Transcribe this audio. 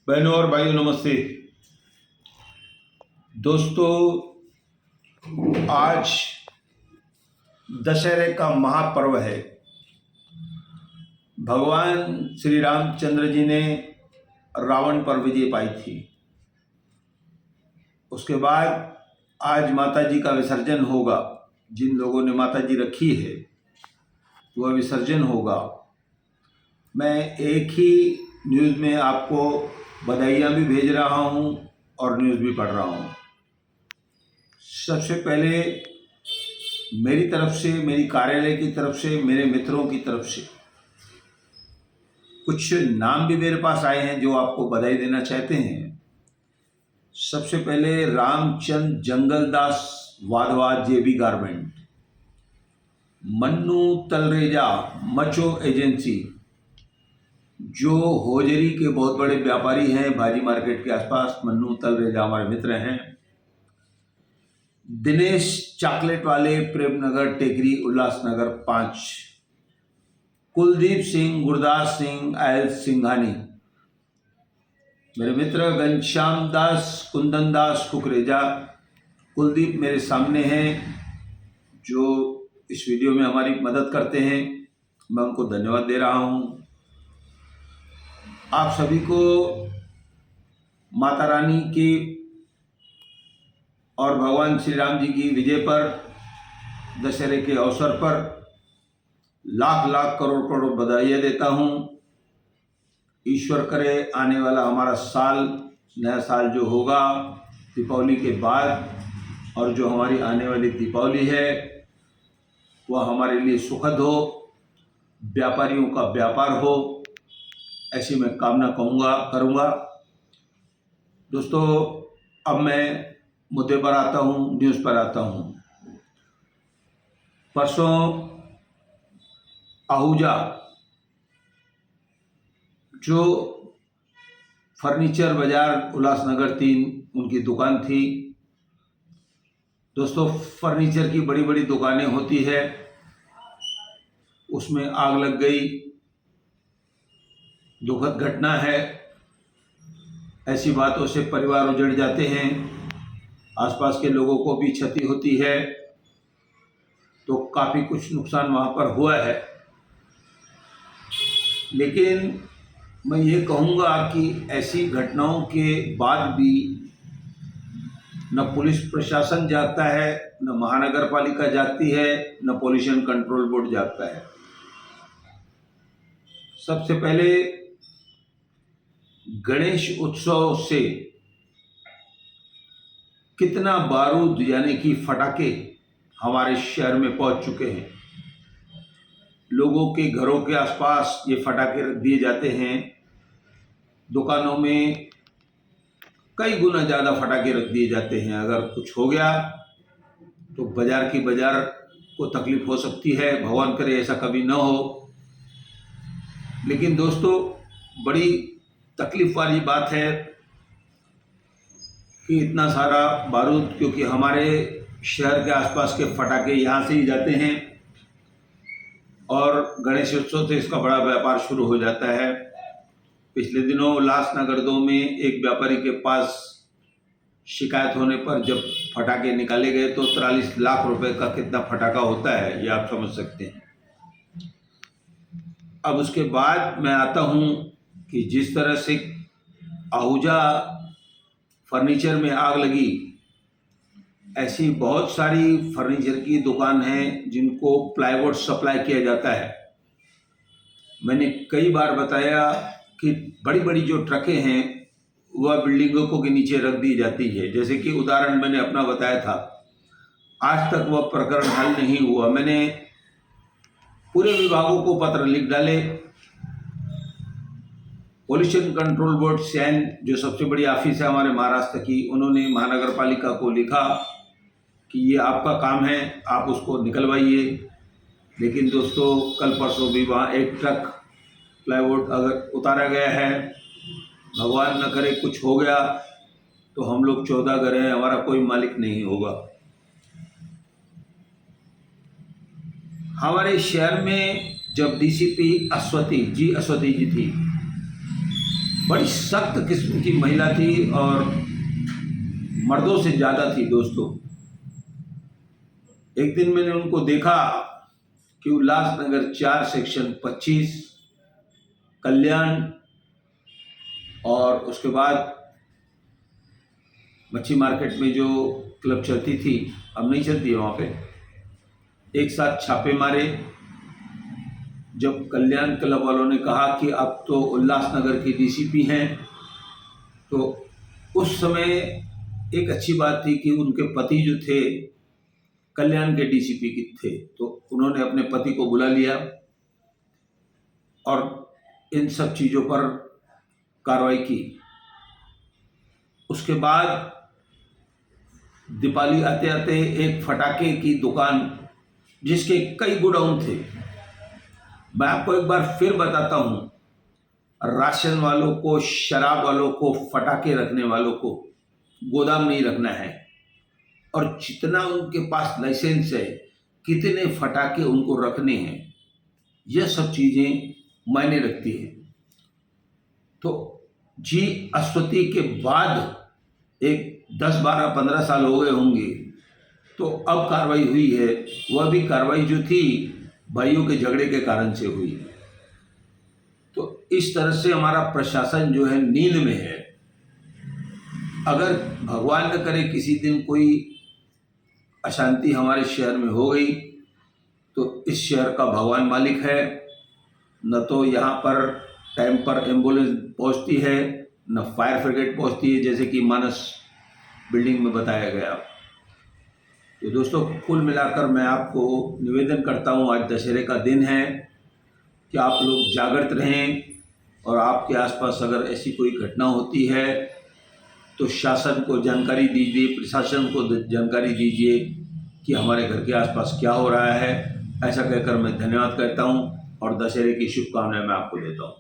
बहनों और भाइयों नमस्ते। दोस्तों, आज दशहरे का महापर्व है। भगवान श्री रामचंद्र जी ने रावण पर विजय पाई थी। उसके बाद आज माता जी का विसर्जन होगा। जिन लोगों ने माता जी रखी है वह विसर्जन होगा। मैं एक ही न्यूज़ में आपको बधाइयाँ भी भेज रहा हूँ और न्यूज़ भी पढ़ रहा हूँ। सबसे पहले मेरी तरफ से, मेरी कार्यालय की तरफ से, मेरे मित्रों की तरफ से कुछ नाम भी मेरे पास आए हैं जो आपको बधाई देना चाहते हैं। सबसे पहले रामचंद जंगलदास वाधवा जेबी गारमेंट, मन्नू तलरेजा मचो एजेंसी, जो होजरी के बहुत बड़े व्यापारी हैं भाजी मार्केट के आसपास। मन्नू तलरेजा हमारे मित्र हैं। दिनेश चॉकलेट वाले, प्रेमनगर टेकरी उल्लासनगर 5, कुलदीप सिंह, गुरदास सिंह, आयल सिंघानी। मेरे मित्र घनश्याम दास, कुंदन दास कुकरेजा। कुलदीप मेरे सामने हैं जो इस वीडियो में हमारी मदद करते हैं, मैं उनको धन्यवाद दे रहा हूँ। आप सभी को माता रानी की और भगवान श्री राम जी की विजय पर, दशहरे के अवसर पर लाख लाख करोड़ करोड़ बधाइयाँ देता हूँ। ईश्वर करे आने वाला हमारा साल, नया साल जो होगा दीपावली के बाद, और जो हमारी आने वाली दीपावली है वह हमारे लिए सुखद हो, व्यापारियों का व्यापार हो, ऐसी मैं कामना करूँगा। दोस्तों, अब मैं मुद्दे पर आता हूँ, न्यूज़ पर आता हूँ। परसों आहूजा जो फर्नीचर बाजार उल्लासनगर 3 उनकी दुकान थी। दोस्तों, फर्नीचर की बड़ी बड़ी दुकानें होती है, उसमें आग लग गई। दुखद घटना है। ऐसी बातों से परिवार उजड़ जाते हैं, आसपास के लोगों को भी क्षति होती है। तो काफ़ी कुछ नुकसान वहाँ पर हुआ है। लेकिन मैं ये कहूँगा कि ऐसी घटनाओं के बाद भी न पुलिस प्रशासन जागता है, न महानगर पालिका जागती है, न पॉल्यूशन कंट्रोल बोर्ड जागता है। सबसे पहले गणेश उत्सव से कितना बारूद यानी कि फटाके हमारे शहर में पहुंच चुके हैं। लोगों के घरों के आसपास ये फटाके रख दिए जाते हैं। दुकानों में कई गुना ज़्यादा फटाके रख दिए जाते हैं। अगर कुछ हो गया तो बाजार को तकलीफ हो सकती है। भगवान करे ऐसा कभी न हो। लेकिन दोस्तों, बड़ी तकलीफ वाली बात है कि इतना सारा बारूद, क्योंकि हमारे शहर के आसपास के फटाके यहाँ से ही जाते हैं और गणेश उत्सव से इसका बड़ा व्यापार शुरू हो जाता है। पिछले दिनों उल्लासनगर 2 में एक व्यापारी के पास शिकायत होने पर जब फटाके निकाले गए तो 43 लाख रुपए का कितना फटाका होता है ये आप समझ सकते हैं। अब उसके बाद मैं आता हूँ कि जिस तरह से आहूजा फर्नीचर में आग लगी, ऐसी बहुत सारी फर्नीचर की दुकान हैं जिनको प्लाईवुड सप्लाई किया जाता है। मैंने कई बार बताया कि बड़ी बड़ी जो ट्रकें हैं वह बिल्डिंगों के नीचे रख दी जाती है। जैसे कि उदाहरण मैंने अपना बताया था, आज तक वह प्रकरण हल नहीं हुआ। मैंने पूरे विभागों को पत्र लिख डाले। पॉल्यूशन कंट्रोल बोर्ड सैन, जो सबसे बड़ी ऑफिस है हमारे महाराष्ट्र की, उन्होंने महानगर पालिका को लिखा कि ये आपका काम है, आप उसको निकलवाइए। लेकिन दोस्तों, कल परसों भी वहाँ एक ट्रक प्लाईवुड अगर उतारा गया है। भगवान न करे कुछ हो गया तो हम लोग 14 घर हैं, हमारा कोई मालिक नहीं होगा। हमारे शहर में जब डीसीपी अश्वती जी थी, बड़ी सख्त किस्म की महिला थी और मर्दों से ज़्यादा थी दोस्तों। एक दिन मैंने उनको देखा कि उल्लासनगर 4 सेक्शन 25 कल्याण और उसके बाद मच्छी मार्केट में जो क्लब चलती थी, अब नहीं चलती है वहाँ पे, एक साथ छापे मारे। जब कल्याण क्लब वालों ने कहा कि अब तो उल्लासनगर की डीसीपी हैं, तो उस समय एक अच्छी बात थी कि उनके पति जो थे कल्याण के डीसीपी के थे, तो उन्होंने अपने पति को बुला लिया और इन सब चीज़ों पर कार्रवाई की। उसके बाद दीपावली आते आते एक फटाके की दुकान जिसके कई गोडाउन थे, मैं आपको एक बार फिर बताता हूँ, राशन वालों को, शराब वालों को, फटाके रखने वालों को गोदाम नहीं रखना है और जितना उनके पास लाइसेंस है, कितने फटाके उनको रखने हैं, यह सब चीज़ें मायने रखती है। तो जी अश्वती के बाद एक 10, 12, 15 साल हो गए होंगे, तो अब कार्रवाई हुई है। वह भी कार्रवाई जो थी भाइयों के झगड़े के कारण से हुई। तो इस तरह से हमारा प्रशासन जो है नींद में है। अगर भगवान न करे किसी दिन कोई अशांति हमारे शहर में हो गई, तो इस शहर का भगवान मालिक है। न तो यहाँ पर टाइम पर एम्बुलेंस पहुँचती है, न फायर ब्रिगेड पहुँचती है, जैसे कि मानस बिल्डिंग में बताया गया। तो दोस्तों, कुल मिलाकर मैं आपको निवेदन करता हूँ, आज दशहरे का दिन है कि आप लोग जागृत रहें और आपके आसपास अगर ऐसी कोई घटना होती है तो शासन को जानकारी दीजिए, प्रशासन को जानकारी दीजिए कि हमारे घर के आसपास क्या हो रहा है। ऐसा कहकर मैं धन्यवाद करता हूँ और दशहरे की शुभकामनाएं मैं आपको देता हूँ।